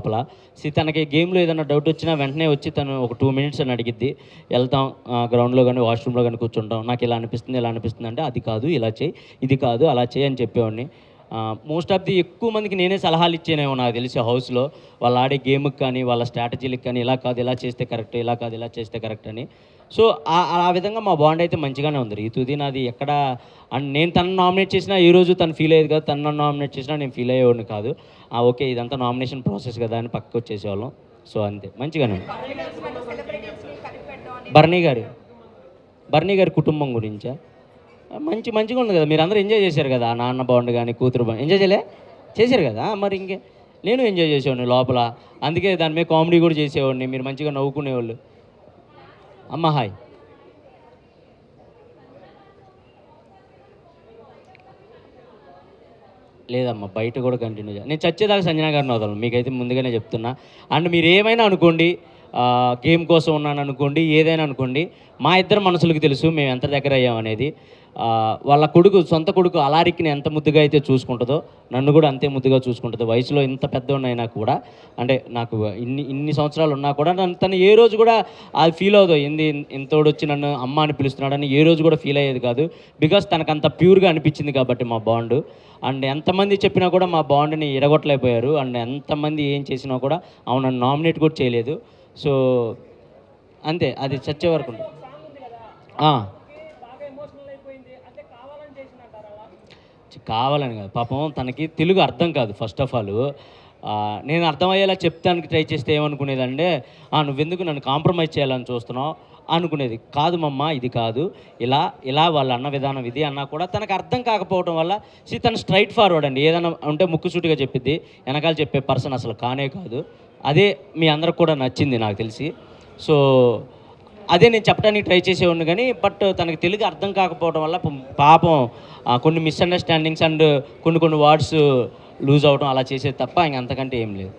లోపల. తనకి గేమ్‌లో ఏదైనా డౌట్ వచ్చినా వెంటనే వచ్చి తను ఒక 2 మినిట్స్ అని అడిగిద్ది. వెళ్తాం గ్రౌండ్‌లో గాని, వాష్‌రూమ్‌లో గాని కూర్చుంటాం. నాకు ఇలా అనిపిస్తుంది, ఇలా అనిపిస్తుంది అంటే, అది కాదు ఇలా చెయ్యి, ఇది కాదు అలా చెయ్యి అని చెప్పేవాడిని. మోస్ట్ ఆఫ్ ది ఎక్కువ మందికి నేనే సలహాలు ఇచ్చానేమో నాకు తెలిసి హౌస్‌లో. వాళ్ళు ఆడే గేమ్‌కి కానీ, వాళ్ళ స్ట్రాటజీలకి కానీ, ఇలా కాదు ఇలా చేస్తే కరెక్ట్, ఇలా కాదు ఇలా చేస్తే కరెక్ట్ అని. సో, ఆ విధంగా మా బాండ్ అయితే మంచిగానే ఉంది. రీతుది నాది ఎక్కడ అండ్ నేను తనని నామినేట్ చేసినా ఏ రోజు తను ఫీల్ అయ్యేది కాదు. తను నన్ను నామినేట్ చేసినా నేను ఫీల్ అయ్యేవాడిని కాదు. ఓకే ఇదంతా నామినేషన్ ప్రాసెస్ కదా అని పక్కకొచ్చేసేవాళ్ళం. సో, అంతే మంచిగానే ఉంది. బర్నీ గారు బర్నీ గారి కుటుంబం గురించా? మంచిగా ఉంది కదా! మీరందరూ ఎంజాయ్ చేశారు కదా! ఆ నాన్న బాండ్ గాని, కూతురు బాండ్ ఎంజాయ్ చేయలే? చేశారు కదా! మరి నేను ఎంజాయ్ చేసేవాడిని లోపల. అందుకే దాని మీద కామెడీ కూడా చేసేవాడిని. మీరు మంచిగా నవ్వుకునేవాళ్ళు. అమ్మ హాయ్. లేదమ్మా బయట కూడా కంటిన్యూ నేను చచ్చేదాకా సంజన గారిని వదలను. మీకైతే ముందుగానే చెప్తున్నా. అండ్ మీరేమైనా అనుకోండి, గేమ్ కోసం ఉన్నాననుకోండి, ఏదైనా అనుకోండి, మా ఇద్దరి మనసులకు తెలుసు మేము ఎంత దగ్గర అయ్యామనేది. వాళ్ళ కొడుకు, సొంత కొడుకు అలారిక్కిని ఎంత ముద్దుగా అయితే చూసుకుంటుందో, నన్ను కూడా అంతే ముద్దుగా చూసుకుంటుంది. వయసులో ఇంత పెద్దోడినైనా కూడా, అంటే నాకు ఇన్ని సంవత్సరాలు ఉన్నా కూడా తను ఏ రోజు కూడా అది ఫీల్ అవ్వదు. ఇంతోడొచ్చి నన్ను అమ్మ అని పిలుస్తున్నాడని ఏ రోజు కూడా ఫీల్ అయ్యేది కాదు. బికాస్ తనకంత ప్యూర్‌గా అనిపించింది కాబట్టి మా బాండు. అండ్ ఎంతమంది చెప్పినా కూడా మా బాండ్‌ని ఇడగొట్టలేకపోయారు. అండ్ ఎంతమంది ఏం చేసినా కూడా ఆమె నన్ను నామినేట్ కూడా చేయలేదు. సో, అంతే అది చచ్చే వరకు ఉంటుంది. ఆ! కావాలని కాదు. పాపం తనకి తెలుగు అర్థం కాదు ఫస్ట్ ఆఫ్ ఆల్. నేను అర్థమయ్యేలా చెప్తానికి ట్రై చేస్తే ఏమనుకునేదంటే, "నువ్వెందుకు నన్ను కాంప్రమైజ్ చేయాలని చూస్తున్నావు" అనుకునేది. "కాదు మమ్మ ఇది కాదు. ఇలా, ఇలా వాళ్ళ అన్న విధానం ఇది" అన్నా కూడా తనకు అర్థం కాకపోవడం వల్ల తను స్ట్రెయిట్ ఫార్వర్డ్ అండి. ఏదైనా ఉంటే ముక్కుసూటిగా చెప్పిద్ది. వెనకాల చెప్పే పర్సన్ అసలు కానే కాదు. అదే మీ అందరికి కూడా నచ్చింది నాకు తెలిసి. సో, అదే నేను చెప్పడానికి ట్రై చేసేవాడిని గానీ, బట్ తనకి తెలుగు అర్థం కాకపోవడం వల్ల పాపం కొన్ని మిస్‌అండర్‌స్టాండింగ్స్ అండ్ కొన్ని వర్డ్స్ లూజ్ అవ్వడం అలా చేసేది తప్ప ఇంక అంతకంటే ఏం లేదు.